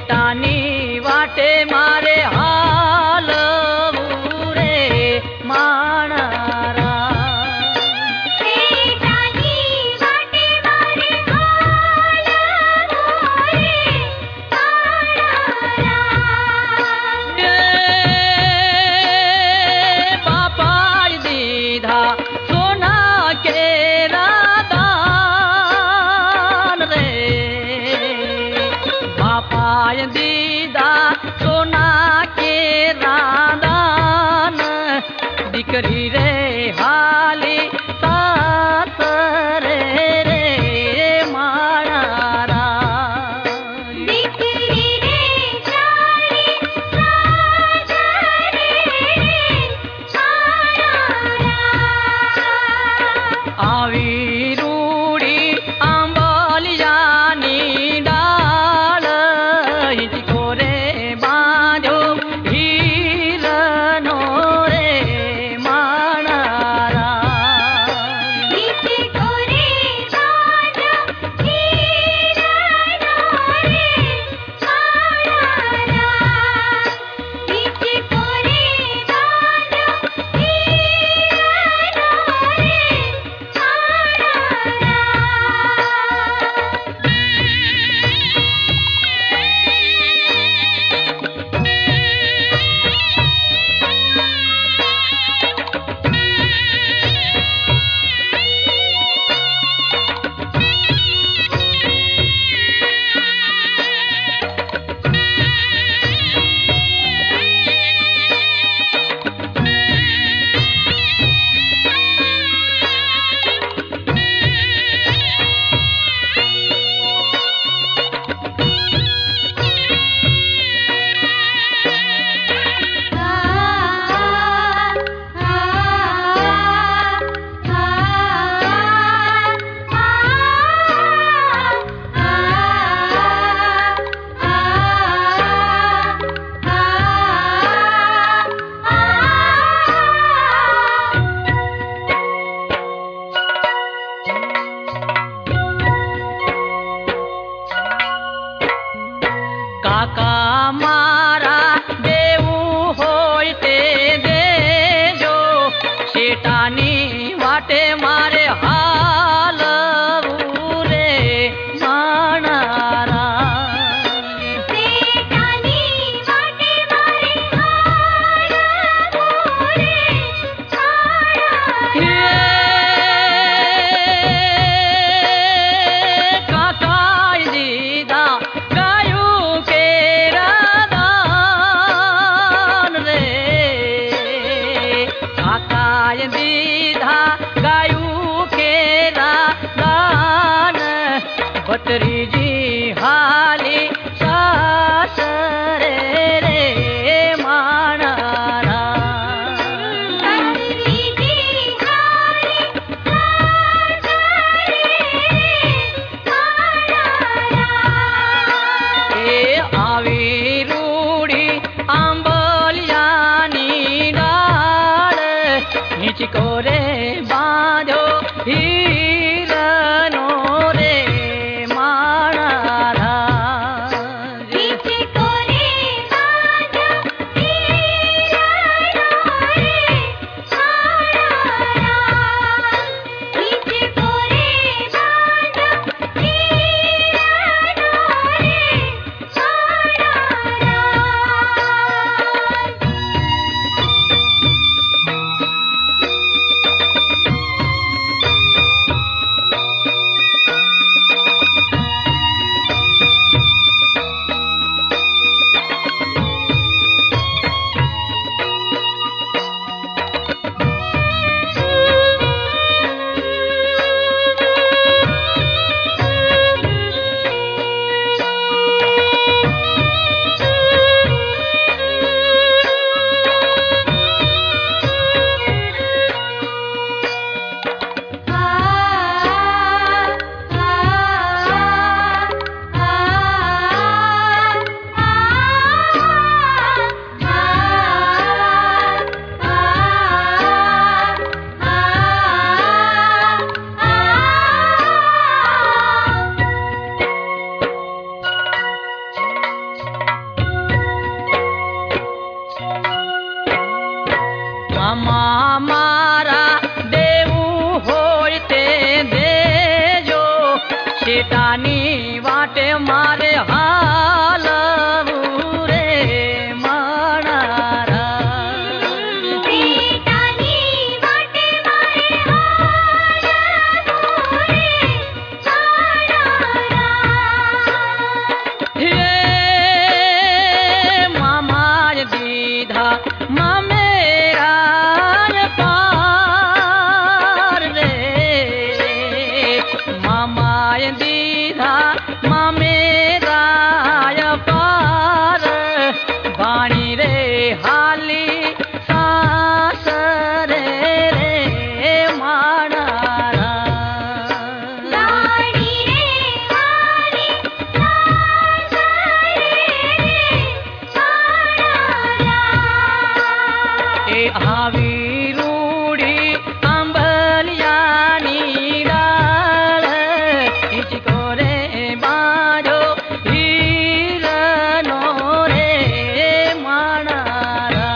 શેટાની વાટે મારે હાલવું રે માણારા. દીધા સોના કે રાધાન દીકરી રે હાલી સાસરે રે માણારા. દીકરી રે હાલી સાસરે માણારા. આવી રૂડી આંબલિયાની ડાળ હિંચકો રે બાંધ્યો હીરનો રે માણારા. હિંચકો રે બાંધ્યો હીરનો રે માણારા. હિંચકો રે બાંધ્યો હીરનો રે કાકા મારા દેવું હોય તે દેજો શેટાની વાટે મારે હાલવું રે માણારા. શેટાની વાટે મારે હાલવું રે માણારા. કાકાએ દીધા ગાયું કે રાધા શેટાની વાટે મારે હાલવું રે માણા બેટાની વાટે મારે હાલવું રે મારા હે મામાય દીધા મામેરા પાર રે મામાય દીધા મામેરા પાર વાણી રે હાલી સાસરે રે માણા ગાડી રે હાલી સાસરે રે મારા એ આવી રૂડી આંબલિયાની ડાળ હિંચકો રે બાજો હીરનો રે માણા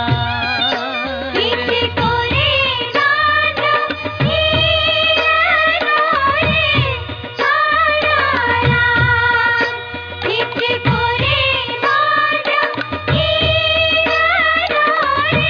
હિચકો રે ગાંડો હીરાનો રે મારા હિચકો રે ગાંડો હીરાનો રે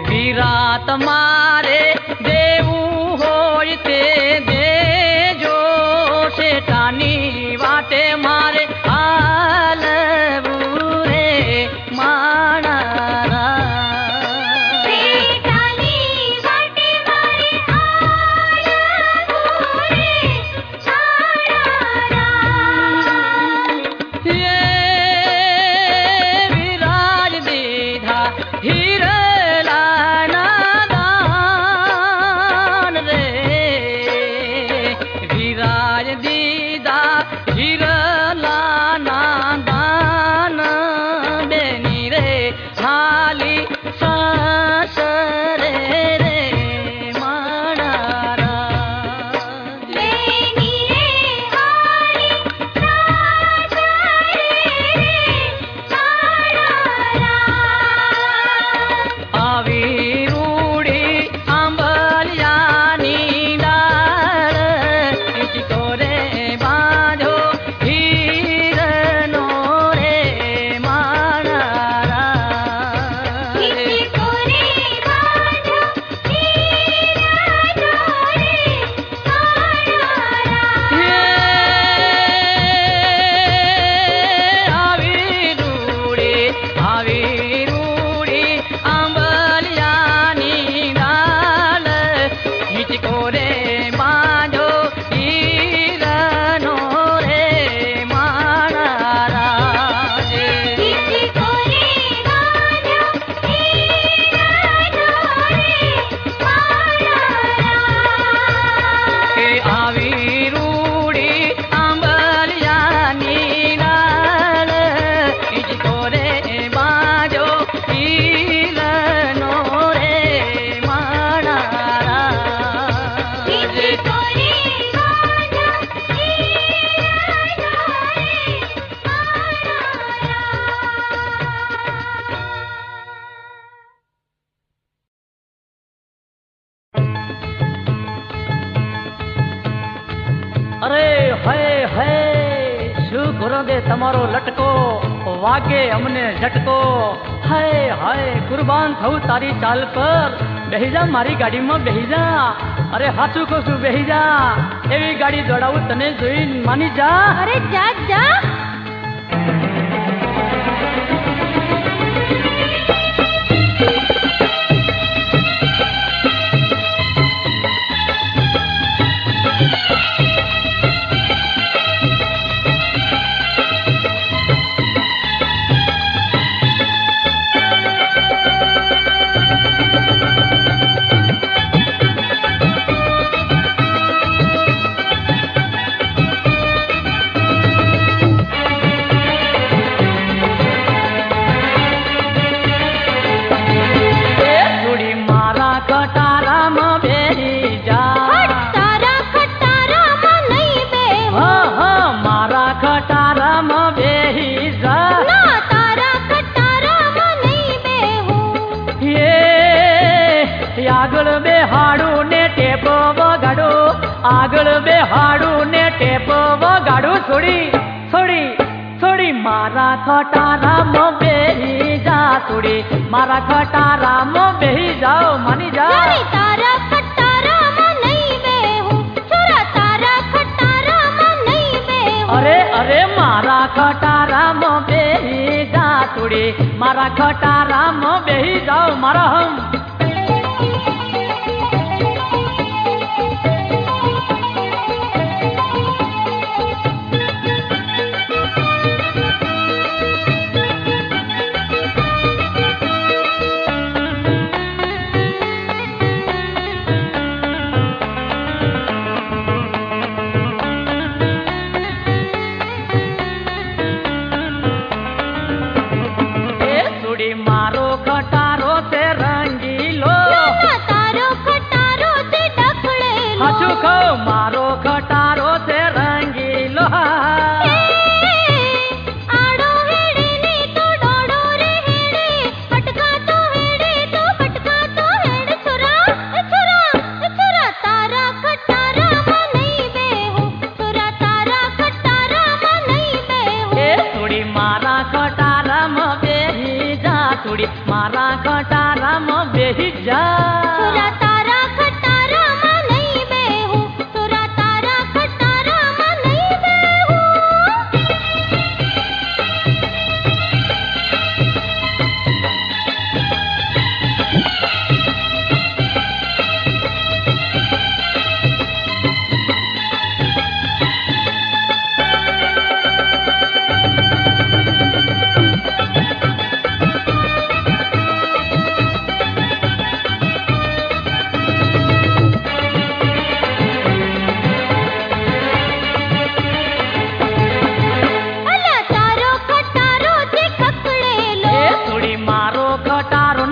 વિરાત મારે દેવું હોય તે દેજો શેઠાની વાટે મારે હાલવું રે માણા બેટાની વાટે મારે હાલવું રે મારા વિરાજ દીધા હીરલાના દાન રે વિરાજ દીધા હીરલાના દાન બેની રે હાલી સાસરે રે માણા બેની રે હાલી સાસરે રે મારા આવી રૂડી આંબલિયાની ડાળ હિંચકો રે બાંધો હીરનો રે માણા હિચકો રે ગાંડો હીરાનો રે મારા આવી રૂડી આંબલિયાની ડાળ હિંચકો રે બાંધો હીરનો રે માણા હિચકો રે ગાંડો હીરાનો રે મારા કે આવી રૂડી આંબલિયાની ડાળ હિંચકો રે બાંધો હીરનો રે માણા હિચકો રે ગાંડો હીરાનો રે અરે મારા હે હે શું કરો દે તમારો લટકો વાગે અમને ઝટકો હાય હાય કુરબાન થવું તારી ચાલ પર બેહી જા મારી ગાડીમાં બેહી જા અરે સાચું કહું છું બેહી જા એવી ગાડી દોડાવું તને જોઈ માની જા અરે જા જા આગળ બેહાડું ને ટેપ વગાડો આગળ બેહાડું ને ટેપ વગાડો છોડી છોડી છોડી મારા ખટારામાં બેહી જા છોડી મારા ખટારામાં બેહી જાઓ માની જા તારા ખટારામાં નહીં બેહું છોરા તારા ખટારામાં નહીં બેહું અરે અરે મારા ખટારામાં બેહી જા છોડી મારા ખટારામાં બેહી જાઓ મારા હમ મારો ખટારો છે રંગીલો તારો ખટારો છે ડખડેલો હાચું કહું મારો ખટારો છે રંગીલો આડો હેડે ને તો ડોડો રે હેડે પટકા તો હેડે તો પટકા તો હેડે છોરા છોરા તારા ખટારામાં નહીં બેહું છોરા તારા ખટારામાં નહીં બેહું એ થોડી મારા ખટારામાં બેહી જા થોડી મારા ખટારામાં બેહી જા છોરા તારા ખટારામાં નહીં બેહું છોરા તારા ખટારામાં નહીં બેહું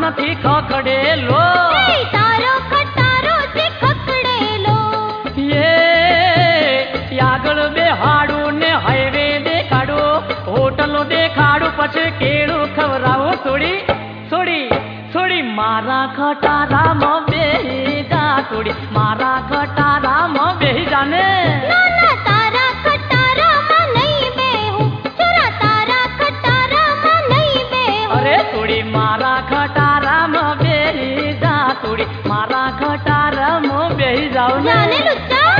નથી ખખડેલો તારો ખટારો છે ખકડેલો એ આગળ બેહાડું ને હાઈવે દેખાડું હોટલો દેખાડું પછી કેળું ખવડાવો છોડી છોડી છોડી મારા ખટારામાં બેહી જા છોડી મારા ખટારામાં બેહી જાને તારા ખટારામાં નહીં બેહું છોરા તારા ખટારામાં નહીં બેહું અરે છોડી મારા ખટારામાં બેહી જા છોડી મારા ખટારામાં બેહી જાવ ને જાને લુચ્ચા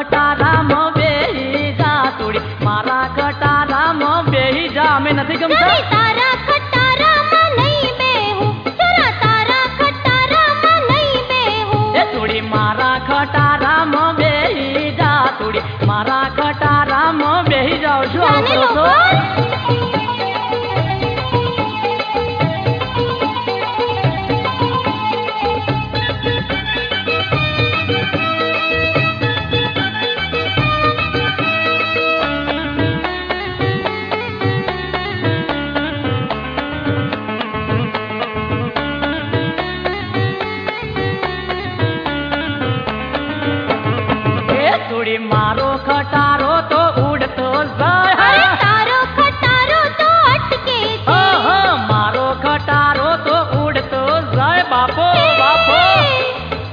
ખટારામાં બેહી જા થોડી મારા ખટારામાં બેહી જા અમે નથી ગમતા જોની તારા ખટારામાં નહીં બેહું છોરા તારા ખટારામાં નહીં બેહું એ થોડી મારા ખટારામાં બેહી જા થોડી મારા ખટારામાં બેહી જાઓ શું આવું જાને કરો છો લોકો થોડી મારો ખટારો તો ઉડતો જાય અરે તારો ખટારો તો અટકે છે મારો ખટારો તો ઉડતો જાય બાપો બાપો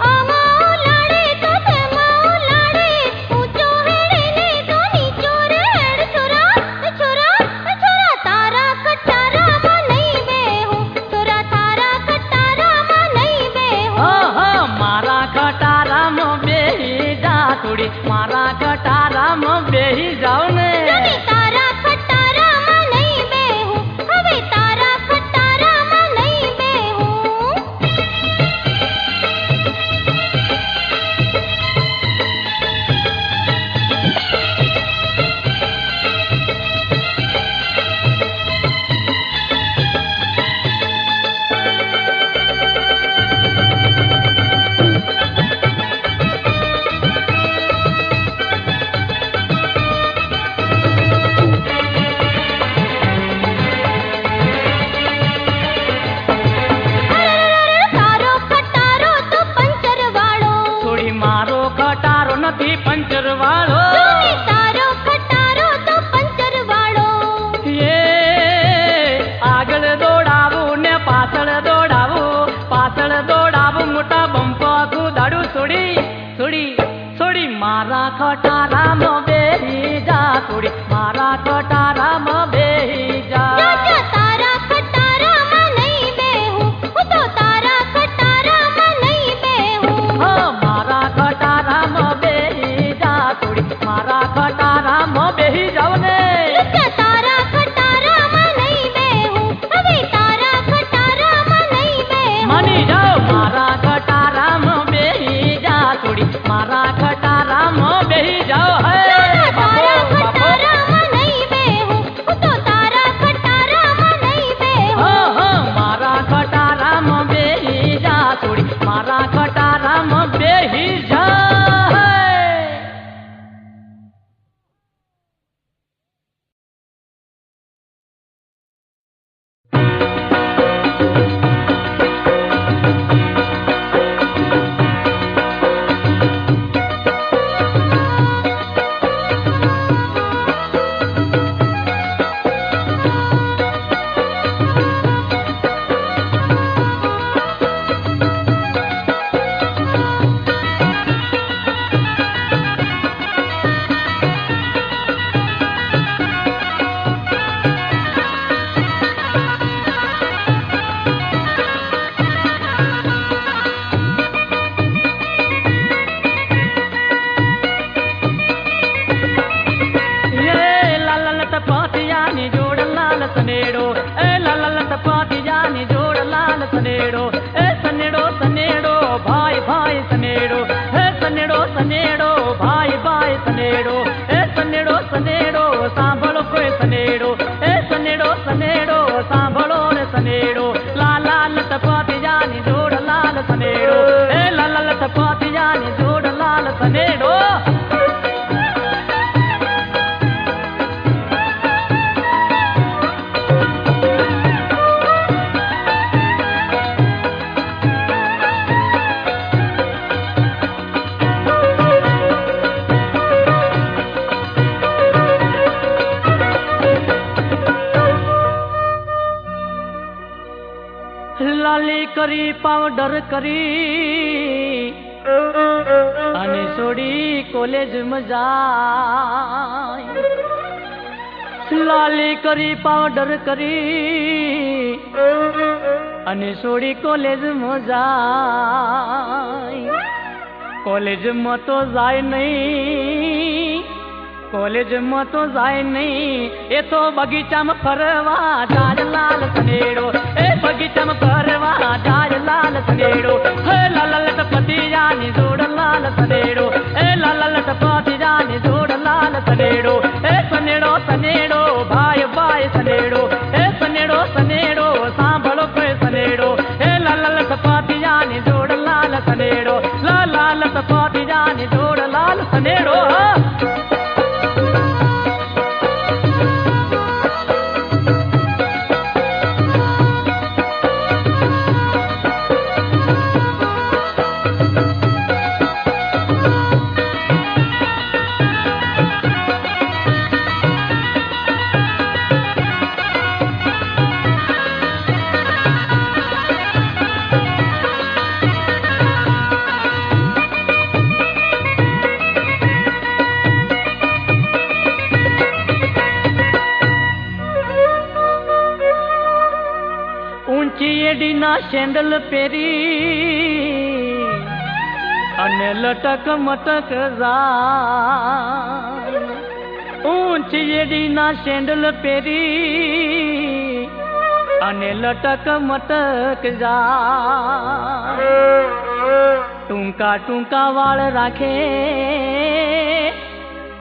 આમાં લાડે તો તેમાં લાડે ઊંચો હેડે ને તો નીચો રે હેડ છોરા છોરા તારા ખટારામાં નહીં બેહું છોરા તારા ખટારામાં નહીં બેહું મારા ખટારામાં બેહી જા થોડી મારા ખટારામાં બેહી જાવ ને જોની તારા ખટારામાં નહીં બેહું હવે તારા ખટારામાં નહીં બેહું તારો ખટારો તો પંચર વાળો થોડી મારો ખટારો નથી પંચર વાળો જોની તારો ખટારો તો પંચર વાળો એ આગળ દોડાવું ને પાછળ દોડાવું મોટા બંપા કુદાડું છોડી મારા ખટારામાં બેહી જા થોડી મારા ખટારામાં બેહી જા જો તારા ખટારામાં નહીં બેહું હું તો તારા ખટારામાં નહીં બેહું મારા ખટારામાં બેહી જા થોડી મારા ખટારામાં બેહી જાવ ને તારા ખટારામાં નહીં બેહું હવે તારા ખટારામાં નહીં બેહું માની જાઓ મારા ખટારામાં બેહી જા થોડી મારા ખટારામાં બેહી જાઓ હે તારા બાપો બાપો ખટારામાં નહીં બેહું હું તો તારા ખટારામાં નહીં બેહું મારા ખટારામાં બેહી જા થોડી મારા ખટારામાં બેહી જા લાલી કરી પાવડર કરી અને છોડી કોલેજમાં જાય લાલી કરી પાવડર કરી અને છોડી કોલેજમાં જાય કોલેજમાં તો જાય નહીં કોલેજમાં તો જાય નહીં, એ તો બગીચામાં ફરવા જાય લાલ સનેડો, એ બગીચામાં ફરવા જાય લાલ સનેડો, હે લાલટ પતિયાની જોડ લાલ સનેડો, એ લાલટ પતિયાની જોડ લાલ સનેડો, એ સનેડો સનેડો ભાઈ ભાઈ સનેડો, એ સનેડો સનેડો સાંભળો કોઈ સનેડો, એ લાલટ પતિયાની જોડ લાલ સનેડો, લાલટ પતિયાની જોડ લાલ સનેડો. એડીના સેન્ડલ પહેરી અને લટક મટક જાય, ઊંચી એડીના સેન્ડલ પહેરી અને લટક મટક જાય, ટૂંકા ટૂંકા વાળ રાખે,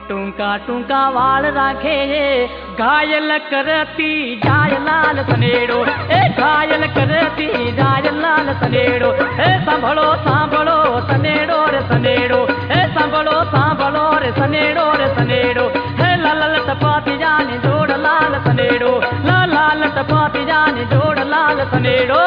ટૂંકા ટૂંકા વાળ રાખે, ઘાયલ કરતી જાય લાલ સનેડો, એ ઘાયલ કરતી જાય લાલ સનેડો, એ સાંભળો સાંભળો સનેડો રે સનેડો, એ સાંભળો સાંભળો રે સનેડો રે સનેડો, હે લાલટ પતિયાની જોડ લાલ સનેડો, લાલટ પતિયાની જોડ લાલ સનેડો.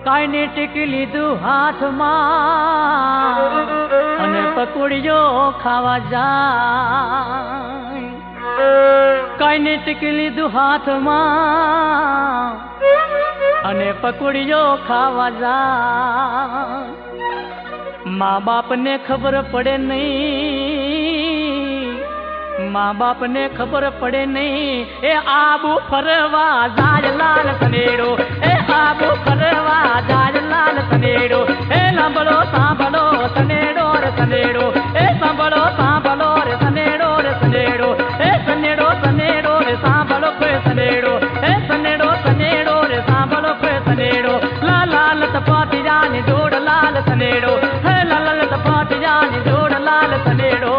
કાઈને ટીકી લીધું હાથમાં અને પકોડીઓ ખાવા જાય, કાઈને ટીકી લીધું હાથમાં અને પકોડીઓ ખાવા જાય, મા બાપને ખબર પડે નહીં, મા બાપને ખબર પડે નહીં, એ આબુ ફરવા જાય લાલ સનેડો, એ આબુ ફરવા જાય લાલ સનેડો, એ સાંભળો સાંભળો સનેડો રે સનેડો, એ સાંભળો સાંભળો રે સનેડો રે સનેડો, એ સનેડો સનેડો રે સાંભળો કોઈ સનેડો, એ સનેડો સનેડો રે સાંભળો કોઈ સનેડો, લાલટ પતિયાની જોડ લાલ સનેડો, હે લાલટ પતિયાની જોડ લાલ સનેડો.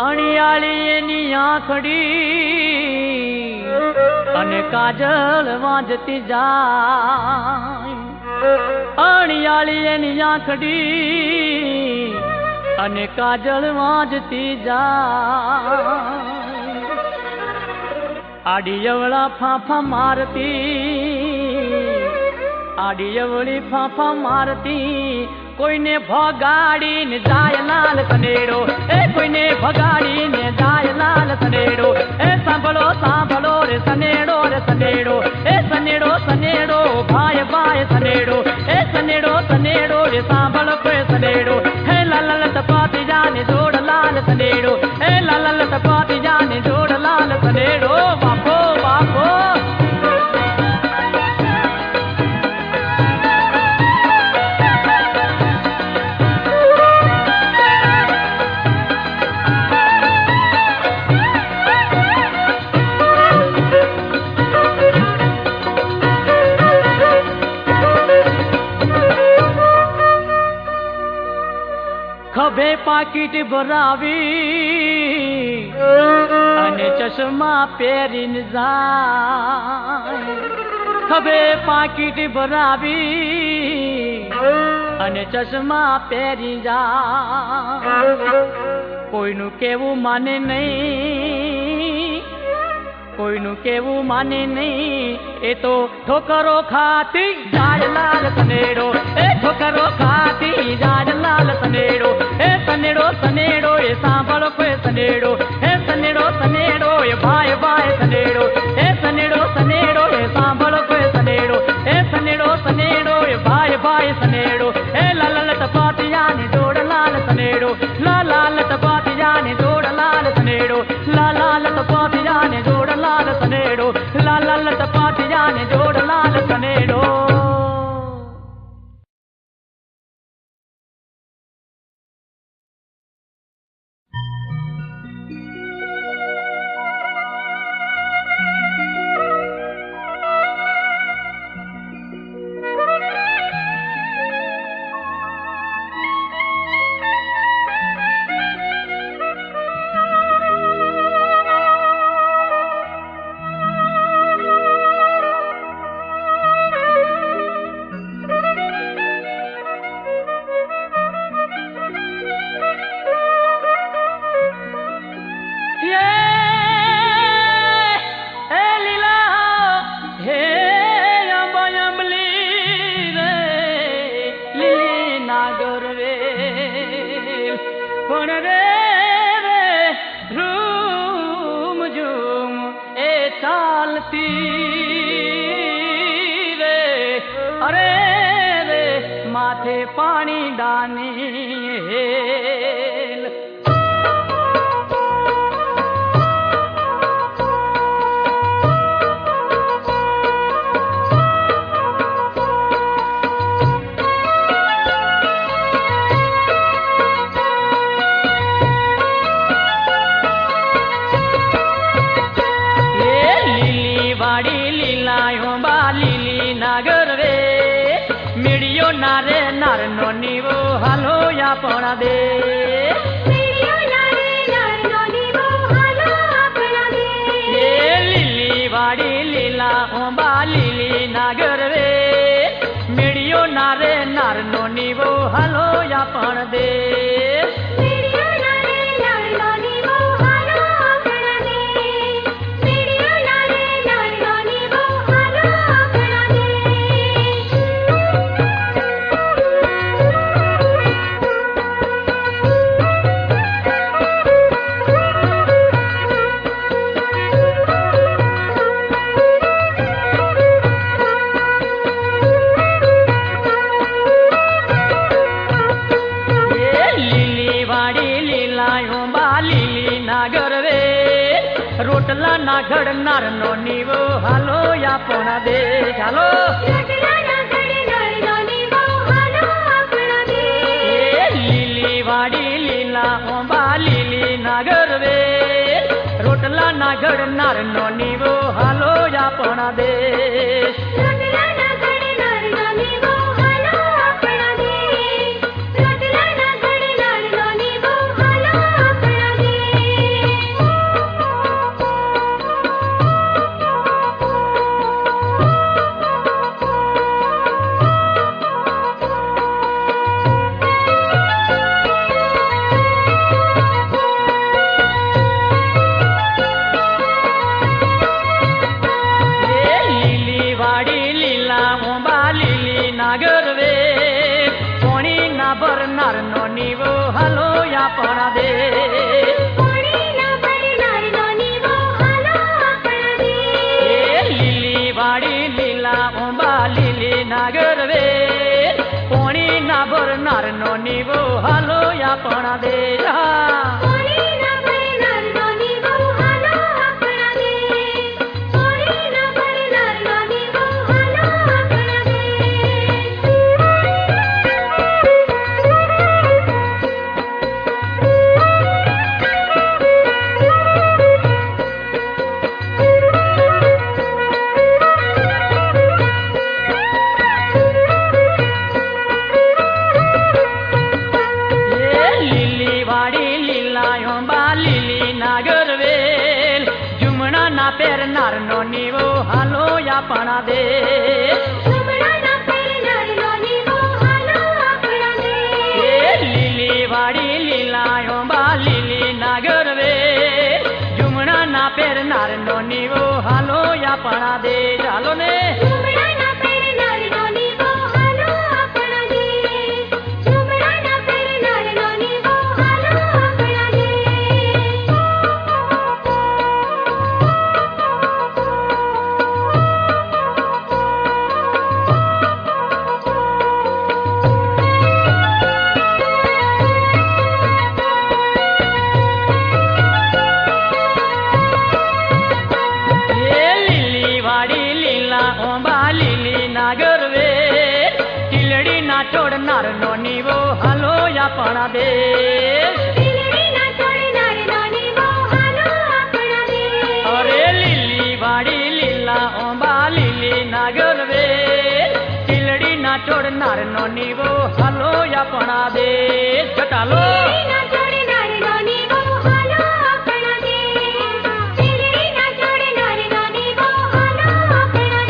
અણિયાળી એની આંખડી અને કાજલ વાંજતી જાય, અણિયાળી એની આંખડી અને કાજલ વાંજતી જાય, આડિયવળા ફાંફા મારતી, આડિયવળી ફાંફા મારતી, કોઈને ભગાડીને જાય લાલ સનેડો, એ કોઈને ભગાડીને જાય લાલ સનેડો, એ સાંભળો સાંભળો રે સનેડો રે સનેડો, એ સનેડો સનેડો ભાઈ ભાઈ સનેડો, એ સનેડો સનેડો રે સાંભળો કોઈ સનેડો, હે લાલટ પતિયાની જોડ લાલ સનેડો, એ લાલટ પતિયાની જોડ લાલ સનેડો. બાપો બાપો ખભે પાકીટ ભરાવી અને ચશ્મા પહેરીને જાય ખભે પાકીટ ભરાવી અને ચશ્મા પહેરી જાય કોઈનું કેવું માને નહીં કોઈનું કેવું માને નહીં એ તો ઠોકરો ખાતી જાય લાલ સનેડો એ ઠોકરો ખાતી જાય લાલ સનેડો એ સનેડો એ સાંભળો કોઈ સનેડો એ સનેડો એ ભાઈ ભાઈ સનેડો એ સનેડો એ સાંભળો કોઈ સનેડો એ સનેડો એ ભાઈ ભાઈ સનેડો એ લાલ તપાતિયાની જોડ લાલ સનેડો લાલ તપાતિયાની જોડ લાલ સનેડો લાલ તપાતિયાની જોડ લાલ સનેડો લાલ તપાતિયાની જોડ લાલ સનેડો माथे पानी डानी हेल લીલી વાડી લીલાયો બા લીલી નાગર રે મીડિયો નારે નારનો નીવો હાલો આપણા દે મીડિયો નારે નારનો નીવો હાલો આપણા દે એ લીલી વાડી લીલા ઓંબા લીલી નાગર રે મીડિયો નારે નારનો નીવો હાલો આપણ દે મીડિયો નારે નારનો નીવો હાલો આપણા દે મીડિયો નારે નારનો નીવો હાલો આપણા દે રોટલા ના ઘડ નારનો નીવો હાલો આપણા દે ચાલો રોટલા ના ઘડ નારનો નીવો હાલો આપણા દે લીલી વાડી લીલા ઓંબા લીલી નાગર વે રોટલા ના ઘડ નારનો નીવો હાલો આપણા દે રોટલા ના ઘડ નારનો નીવો હાલો આપણા દે રોટલા ના ઘડ નારનો નીવો હાલો આપણા દે નાગર વે પોણી ના ભરનાર નો નીવો હાલો આપણા દે પોણી ના ભરનાર નો નીવો હાલો આપણા દે લીલી વાડી લીલા ઓંબા લીલી નાગર વે પોણી ના ભરનાર નો નીવો હાલો આપણા દે પોણી ના ભરનાર નો નીવો હાલો આપણા દે પોણી ના ભરનાર નો નીવો હાલો આપણા દે વાડી લીલાયો બા લીલી નાગરવેલ જુમણા ના પહેરનાર નો નીવો હાલો આપણા દે જુમડાના પહેરનારનો નીવો હાલો આપણા દેશ. લીલી વાડી લીલાયો બા લીલી નાગરવેલ જુમણા ના પહેરનાર નો નીવો હાલો આપણા દે હાલો ને જુમડાના પહેરનારનો નીવો હાલો આપણા દેશ. જુમડાના પહેરનારનો નીવો હાલો આપણા લીલી વાડી લીલા ઓંબા લીલી નાગરવેલ ટીલડી ના છોડનાર નો નીવો હાલો આપણા દેશ ટીલડીના છોડનારનો નીવો હાલો આપણા દેશ. અરે લીલી વાડી લીલા ઓંબા લીલી નાગરવેલ ટીલડી ના છોડનાર નો નીવો હાલો આપણા દેશ ચટાલો ટીલડીના છોડનારનો નીવો હાલો આપણા દેશ. ટીલડીના છોડનારનો નીવો હાલો આપણા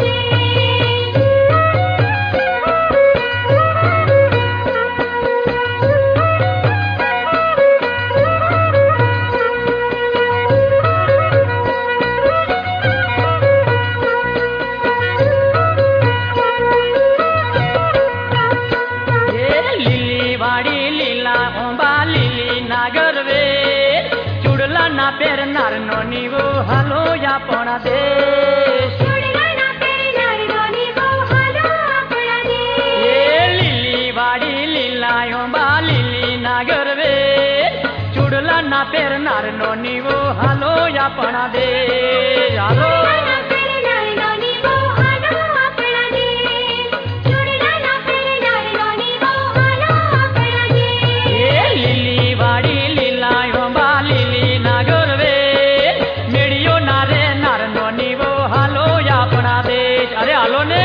લીલી વાડી લીલા ઓંબા લીલી નાગરવેલ ચૂડલા ના પહેરનાર નો નીવો હાલો આપણા દેશ ચૂડલાના પહેરનારનો નીવો હાલો આપણા દેશ. લીલી વાડી લીલા ઓંબા લીલી નાગરવેલ ચૂડલા ના પહેરનાર નો નીવો હાલો આપણા દેશ હાલો ચૂડલાના પહેરનારનો નીવો હાલો આપણા દેશ. ચૂડલાના પહેરનારનો નીવો હાલો આપણા દેશ. લીલી વાડી લીલા ઓંબા લીલી નાગરવેલ મેળીઓ ના રે નાર નો નીવો હાલો આપણા દેશ અરે હાલો ને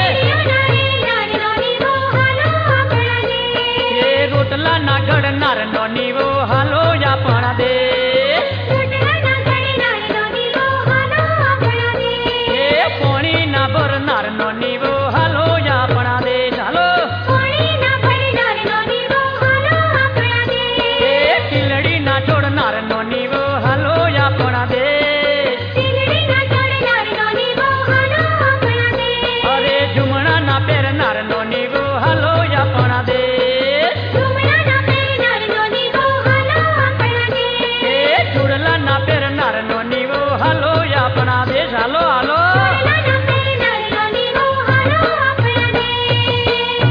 નારનો નીવો હાલો આપણા દેશ. રોટલા ના ઘડનાર નો નીવો હાલો આપણા દેશ ચૂડલાના પહેરનારનો નીવો હાલો આપણા દેશ. પોણી ના ભરનાર નો નીવો હાલો આપણા દેશ હાલો પાણીના ભરનારનો નીવો હાલો આપણા દેશ. ટીલડી ના છોડનાર નો નીવો હાલો આપણા દેશ ટીલડીના છોડનારનો નીવો હાલો આપણા દેશ. અરે જુમણા ના પહેરનાર નો નીવો હાલો આપણા દેશ ઝુમડાના પહેરનારનો નીવો હાલો આપણા દેશ. ચૂડલા ના પહેરનાર નો નીવો હાલો આપણા દેશ હાલો હાલો ચૂડલાના પહેરનારનો નીવો હાલો આપણા દેશ.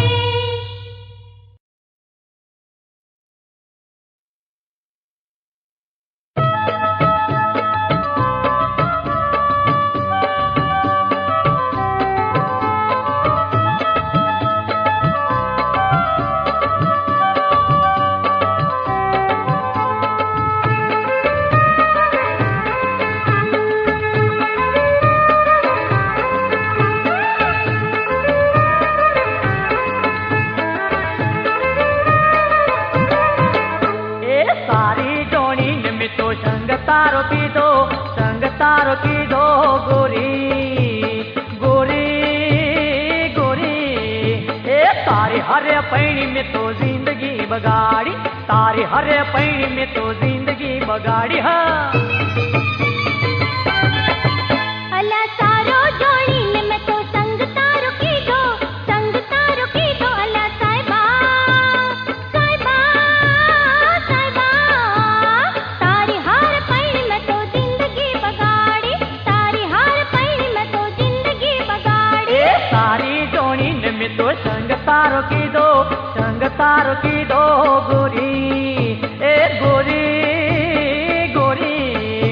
સારી જોણી નિમિત્તો સંગ તારો કીધો ગોરી ગોરી ગોરી તારી હરે પૈણી મેં તો જિંદગી બગાડી તારી હરે પૈણી મેં તો જિંદગી બગાડી હા અલા સારો જોડીને મેં તો સંગ તારો કીધો અલા સાહેબા સાહેબા તારી હાર પૈણી મેં તો જિંદગી બગાડી તારી હાર પૈણી મેં તો જિંદગી બગાડી. સારી જોણી નિમિત્તો સંગ તારો કીધો ગોરી ગોરી ગોરી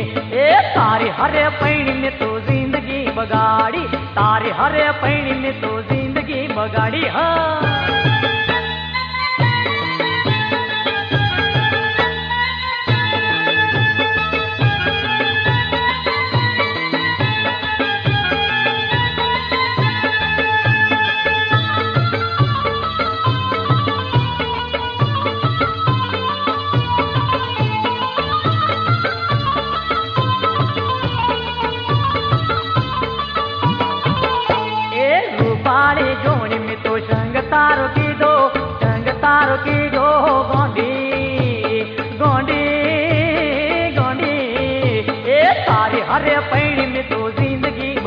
તારી હરે પૈણી મેં તો જિંદગી બગાડી તારી હરે પૈણી મેં તો જિંદગી બગાડી હા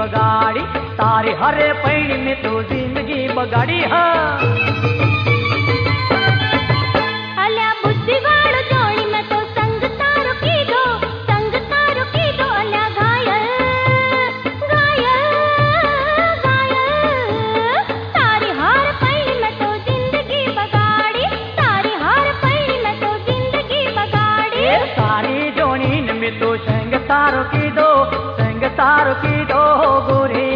बगाड़ी तारे हरे पैणी में तो जिंदगी बगाड़ी हाँ अल्या बुद्धि वालो जोड़ी में तो संग तारो की दो अल्या घायल तारी हार पैणी में तो जिंदगी बगाड़ी तारी हार पैणी में तो जिंदगी बगाड़ी सारी जोड़ीन में तो संग तारो की दो गोरी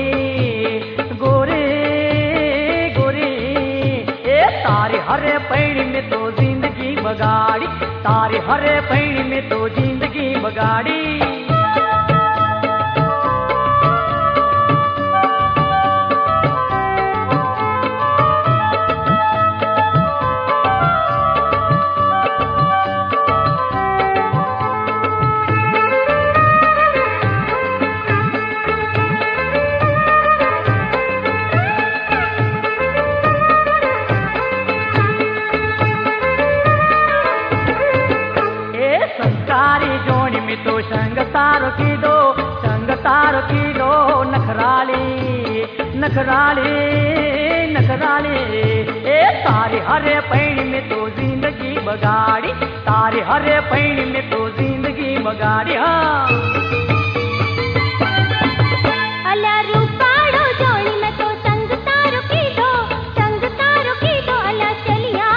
गोरी गोरी ए तारे हरे पैणी में तो जिंदगी बगाड़ी तारे हरे पैणी में तो जिंदगी बगाड़ी संस्कारी जोड़ी में तो संग तारो की दो नखराली ए तारे हरे पैणी में तो जिंदगी बगाड़ी तारे हरे पैणी में तो जिंदगी बगाड़ी हाँ अल्या रूपाड़ो जोड़ी में तो संग तारो की दो अल्या चलिया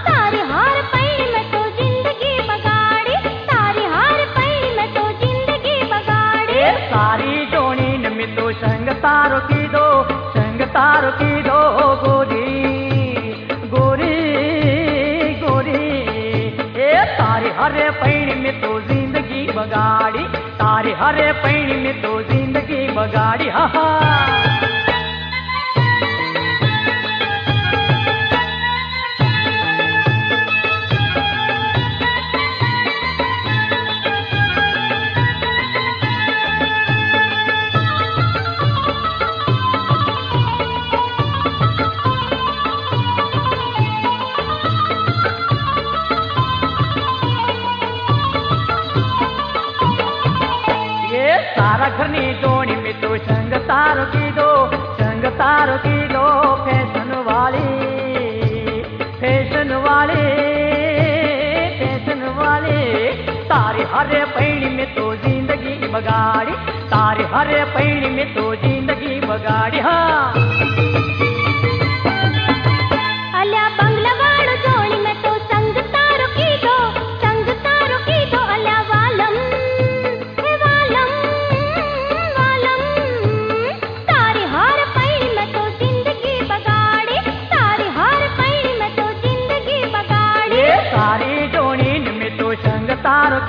तारी हार पैणी में तो जिंदगी बगाड़ी तारी हार पैणी में तो जिंदगी बगाड़ी सारी जोड़ीन में तो संग तारो की दो गोरी गोरी गोरी ए तारे हरे पैणी में तो जिंदगी बगाड़ी तारे हरे पैणी में तो जिंदगी बगाड़ी हा हा तारा घरनी जोड़ी में तो संग तारो की दो फैशन वाले तारे हरे पैणी में तो जिंदगी बगाड़ी तारे हरे पैणी में तो जिंदगी बगाड़ी हाँ अल्या बंगला वालो जोड़ी में तो संग तारो की दो अल्या वालम तारी हार पैणी में तो जिंदगी बगाड़ी तारी हार पैणी में तो जिंदगी बगाड़ी सारी जोड़ीन में तो संग तारो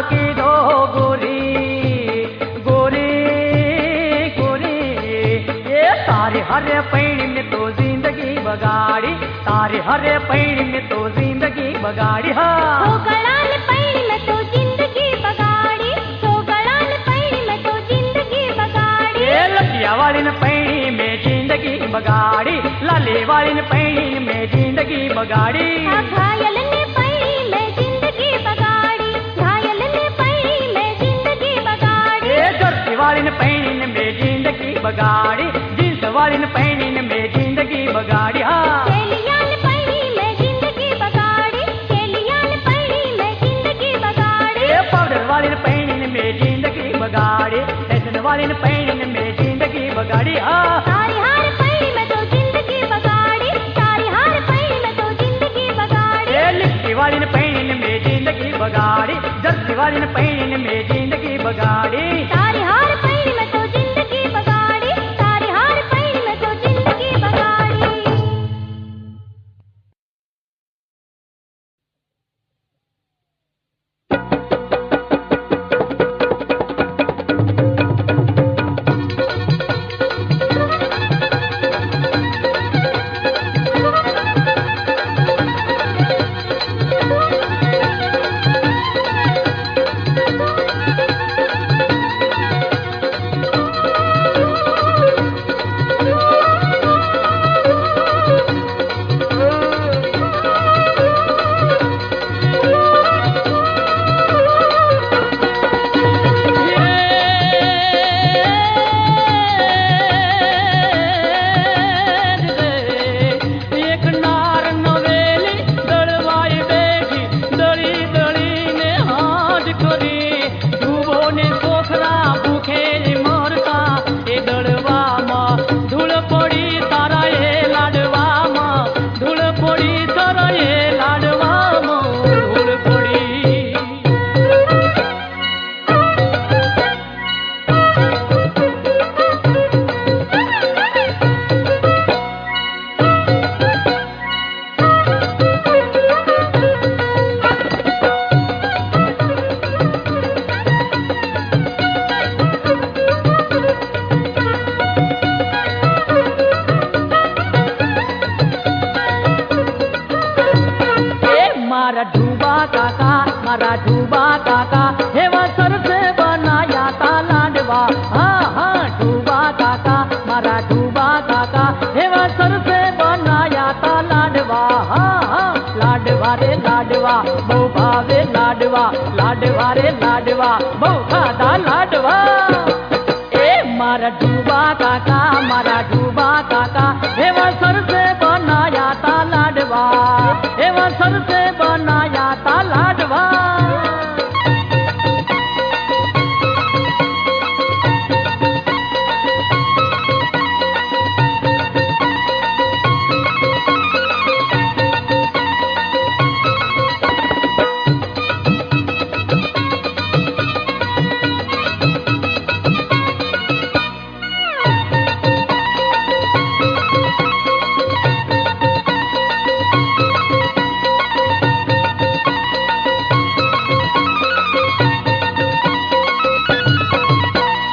की दो गोरी गोरी गोरी ये तारे हरे पैणी में तो जिंदगी बगाड़ी तारे हरे पैणी में तो जिंदगी बगाड़ी हाँ गड़ाल पैणी में तो जिंदगी बगाड़ी लटिया वाली ने पैणी में जिंदगी बगाड़ी लाले वाली ने पैणी में जिंदगी बगाड़ी घायल ने पैणी में जिंदगी बगाड़ी जर्सी वाली ने पैणी में जिंदगी बगाड़ी जींस वाली ने पैणी में जिंदगी बगाड़ी हाँ चेलिया ने पैणी में जिंदगी बगाड़ी पाउडर वाली ने पैणी में जिंदगी बगाड़ी फैशन वाली ने पैणी में जिंदगी बगाड़ी हाँ तारी हार पैणी में तो जिंदगी बगाड़ी लिपस्टिक वाली ने पैणी में जिंदगी बगाड़ी जर्सी वाली ने पैणी में जिंदगी बगाड़ी तारी हार पैणी में तो जिंदगी बगाड़ी मारा डूबा काका हेवा सर से बनाया था लाडवा। हाँ हाँ डूबा काका मारा डूबा काका हेवा सर से बनाया था लाडवा। हाँ हाँ लाडवा रे लाडवा बहु भावे लाडवा, लाडवा रे लाडवा बहु खादा लाडवा। ए मारा डूबा काका हेवा सर से बनाया था लाडवा, हेवा सर से बनाया था लाडवा।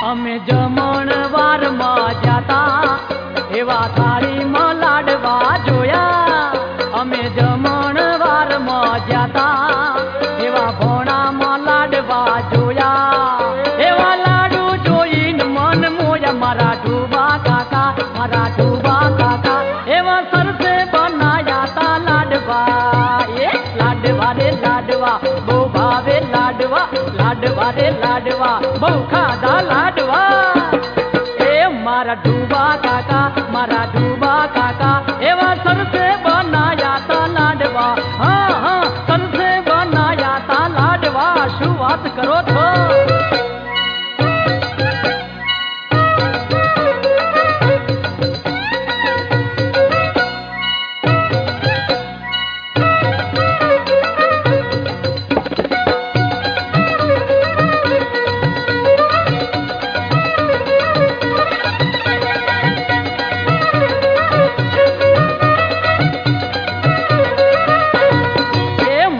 અમે જમણવારમાં જાતા એવા થાળીમાં લાડવા જોયા। અમે જમણવારમાં જાતા એવા ભોણામાં લાડવા જોયા। એવા લાડુ જોઈને મન મોયા મારા ડૂબા કાકા એવા સરસે બનાયા તા લાડવા। એ લાડવા રે લાડવા બહુ ભાવે લાડવા, લાડવા રે લાડવા બહુ ખાધા લાડવા। એ મારા ડૂબા કાકા એવા સરસે બનાયા તા લાડવા। હા હા સરસે બનાયા તા લાડવા। શું વાત કરો છો?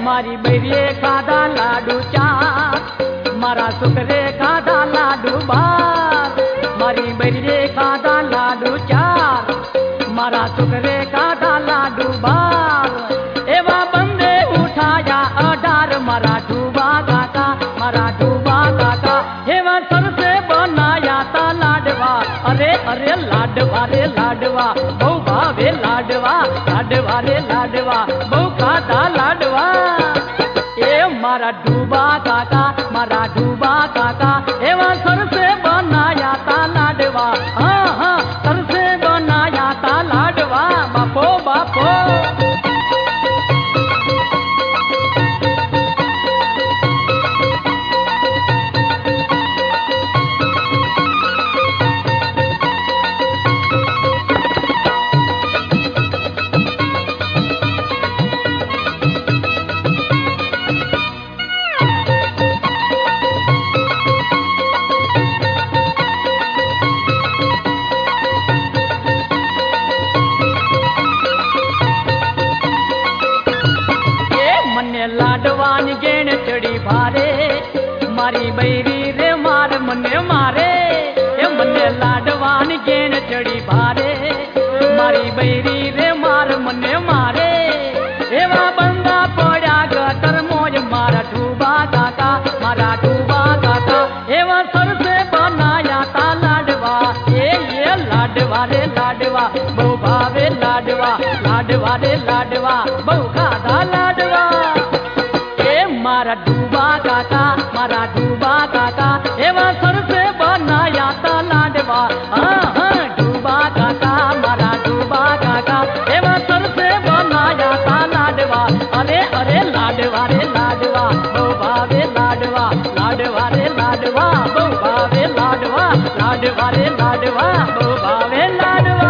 મારી બૈરીએ ખાધા લાડુ ચાર, મારા છોકરે ખાધા લાડુ બાર। મારી બૈરીએ ખાધા લાડુ ચાર, મારા છોકરે ખાધા લાડુ બાર। એવા બંને ઉઠાયા 18 મારા ડૂબા કાકા એવા સરસે બનાયા તા લાડવા। અરે અરે લાડવા રે લાડવા બહુ ભાવે લાડવા, લાડવા રે લાડવા બહુ ખાધા લાડવા। એ મારા ડૂબા કાકા એવા સરસે બનાયા તા લાડવા। હા હા સરસે બનાયા તા લાડવા। બાપો બાપો લાડવાની ગેણ ચડી ભારે મારી બૈરી રે માર મને મારે। એ મને લાડવાની ગેણ ચડી ભારે મારી બૈરી રે માર મને મારે। એવા બંદા પડ્યા ગટર મોજ મારા ડૂબા કાકા એવા સરસે બનાયા તા લાડવા। એ લાડવા રે લાડવા બહુ ભાવે લાડવા, લાડવા રે લાડવા બહુ ખાધા લાડવા। મારા ડૂબા કાકા એવા સરસે બનાયા તા લાડવા। હા હા ડૂબા કાકા મારા ડૂબા કાકા એવા સરસે બનાયા તા લાડવા। અરે અરે લાડવા રે લાડવા બહુ ભાવે લાડવા, લાડવા રે લાડવા બહુ ભાવે લાડવા, લાડવા રે લાડવા બહુ ભાવે લાડવા।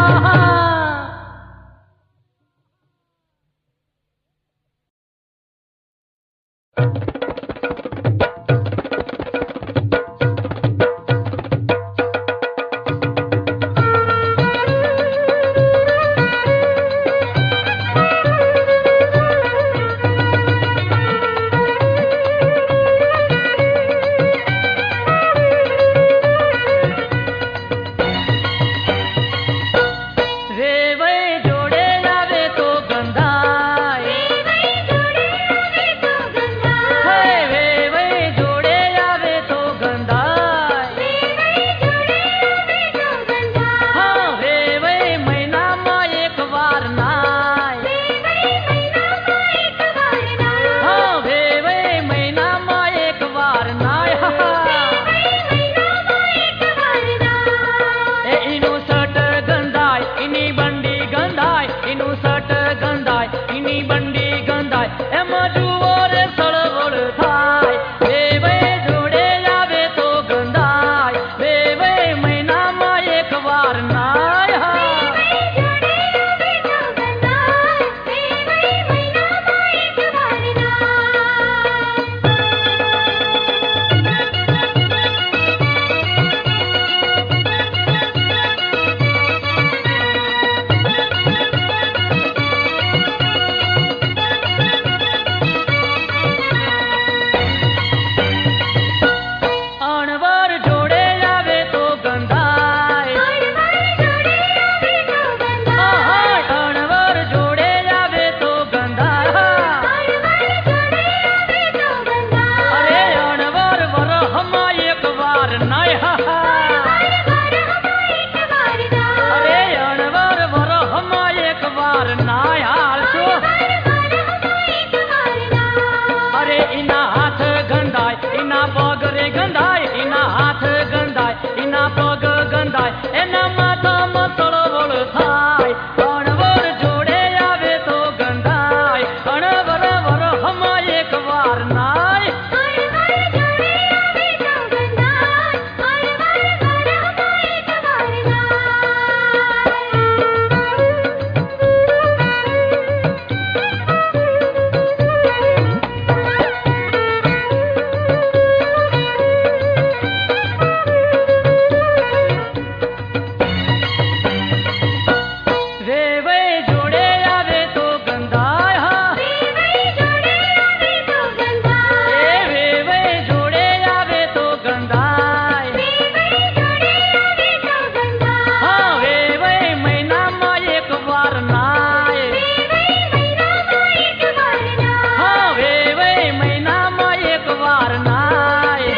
રે વઈ જોડે આવે તો ગંધાય, એની બંડી ગંધાય એમાં જુઓ રે સળવળ થાય બે જોડે આવે તો ગંધાય બે મહિનામાં એક વાર નાય અણવર જોડે આવે તો ગંધાય અણવર જોડે આવે તો ગંધાય અરે અણવર વરહમાં એક વાર નાય અરે અણવર વરહમાં એક વાર નાય હાલશો અરે એના હાથ ગંધાય એના પગ રે ગંધાય એના હાથ ગંધાય એના પગ ગંધાય એના માથામાં સળવળ થાય અણવર જોડે આવે તો ગંધાય અણવર વરહમાં એક વાર નાય વે જોડે આવે તો ગંધાય એ વે જોડે આવે તો ગંધાય હા વે મહિનામાં એક વાર નાય હા વે મહિનામાં એક વાર નાય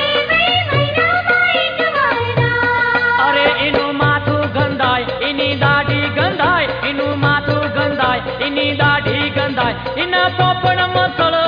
અરે એનું માથું ગંધાય એની દાઢી ગંધાય એનું માથું ગંધાય એની દાઢી ગંધાય એના પોપડમાં સળવળ